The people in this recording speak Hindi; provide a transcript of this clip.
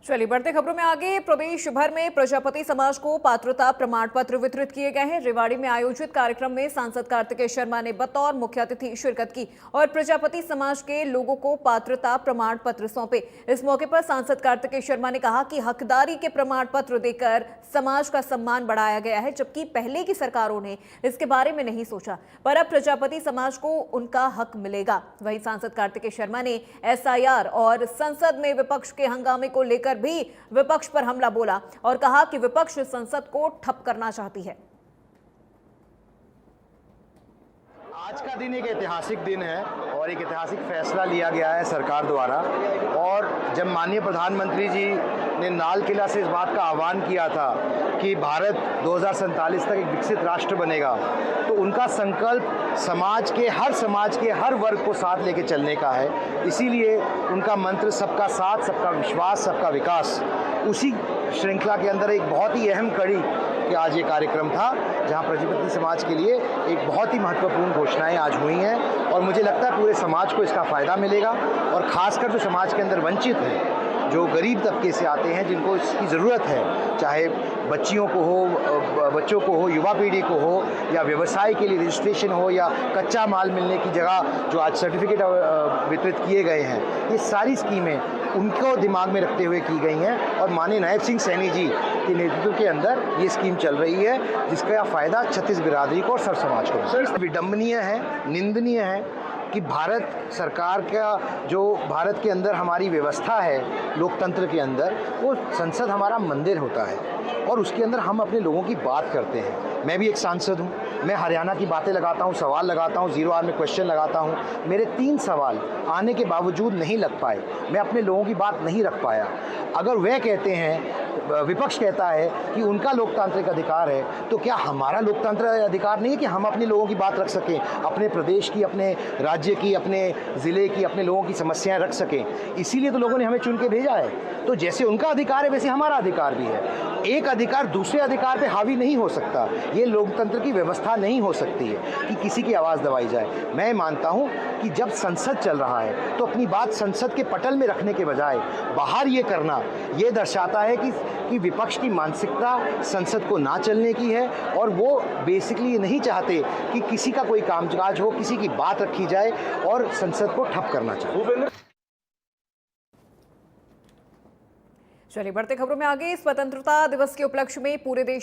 चलिए बढ़ते खबरों में आगे। प्रदेश भर में प्रजापति समाज को पात्रता प्रमाण पत्र वितरित किए गए हैं। रेवाड़ी में आयोजित कार्यक्रम में सांसद कार्तिकेय शर्मा ने बतौर मुख्य अतिथि शिरकत की और प्रजापति समाज के लोगों को पात्रता प्रमाण पत्र सौंपे। इस मौके पर सांसद कार्तिकेय शर्मा ने कहा कि हकदारी के प्रमाण पत्र देकर समाज का सम्मान बढ़ाया गया है, जबकि पहले की सरकारों ने इसके बारे में नहीं सोचा, पर अब प्रजापति समाज को उनका हक मिलेगा। वहीं सांसद कार्तिकेय शर्मा ने एसआईआर और संसद में विपक्ष के हंगामे को लेकर भी विपक्ष पर हमला बोला और कहा कि विपक्ष संसद को ठप करना चाहती है। आज का दिन एक ऐतिहासिक दिन है और एक ऐतिहासिक फैसला लिया गया है सरकार द्वारा। और जब माननीय प्रधानमंत्री जी ने लाल किला से इस बात का आह्वान किया था कि भारत 2047 तक एक विकसित राष्ट्र बनेगा, तो उनका संकल्प समाज के हर वर्ग को साथ लेके चलने का है। इसीलिए उनका मंत्र सबका साथ, सबका विश्वास, सबका विकास, उसी श्रृंखला के अंदर एक बहुत ही अहम कड़ी कि आज ये कार्यक्रम था जहां प्रजापति समाज के लिए एक बहुत ही महत्वपूर्ण घोषणाएं आज हुई हैं। और मुझे लगता है पूरे समाज को इसका फ़ायदा मिलेगा और ख़ासकर जो समाज के अंदर वंचित हैं, जो गरीब तबके से आते हैं, जिनको इसकी ज़रूरत है, चाहे बच्चों को हो, युवा पीढ़ी को हो, या व्यवसाय के लिए रजिस्ट्रेशन हो, या कच्चा माल मिलने की जगह जो आज सर्टिफिकेट वितरित किए गए हैं, ये सारी स्कीमें उनको दिमाग में रखते हुए की गई हैं। और माननीय नायब सिंह सैनी जी के नेतृत्व के अंदर ये स्कीम चल रही है, जिसका फ़ायदा छत्तीस बिरादरी को और सर्व समाज को। विडंबनीय है, निंदनीय है कि भारत सरकार का जो भारत के अंदर हमारी व्यवस्था है, लोकतंत्र के अंदर, वो संसद हमारा मंदिर होता है और उसके अंदर हम अपने लोगों की बात करते हैं। मैं भी एक सांसद हूँ, मैं हरियाणा की बातें लगाता हूँ, सवाल लगाता हूँ, 0 आवर में क्वेश्चन लगाता हूँ। मेरे 3 सवाल आने के बावजूद नहीं लग पाए, मैं अपने लोगों की बात नहीं रख पाया। अगर वह कहते हैं, विपक्ष कहता है कि उनका लोकतांत्रिक अधिकार है, तो क्या हमारा लोकतांत्रिक अधिकार नहीं है कि हम अपने लोगों की बात रख सकें, अपने प्रदेश की, अपने राज्य की, अपने ज़िले की, अपने लोगों की समस्याएं रख सकें? इसीलिए तो लोगों ने हमें चुन के भेजा है। तो जैसे उनका अधिकार है, वैसे हमारा अधिकार भी है। एक अधिकार दूसरे अधिकार पे हावी नहीं हो सकता। ये लोकतंत्र की व्यवस्था नहीं हो सकती है कि किसी की आवाज़ दबाई जाए। मैं मानता हूँ कि जब संसद चल रहा है तो अपनी बात संसद के पटल में रखने के बजाय बाहर ये करना, ये दर्शाता है कि विपक्ष की मानसिकता संसद को ना चलने की है और वो बेसिकली ये नहीं चाहते कि किसी का कोई कामकाज हो, किसी की बात रखी जाए और संसद को ठप करना चाहते। चलिए बढ़ते खबरों में आगे। स्वतंत्रता दिवस के उपलक्ष्य में पूरे देश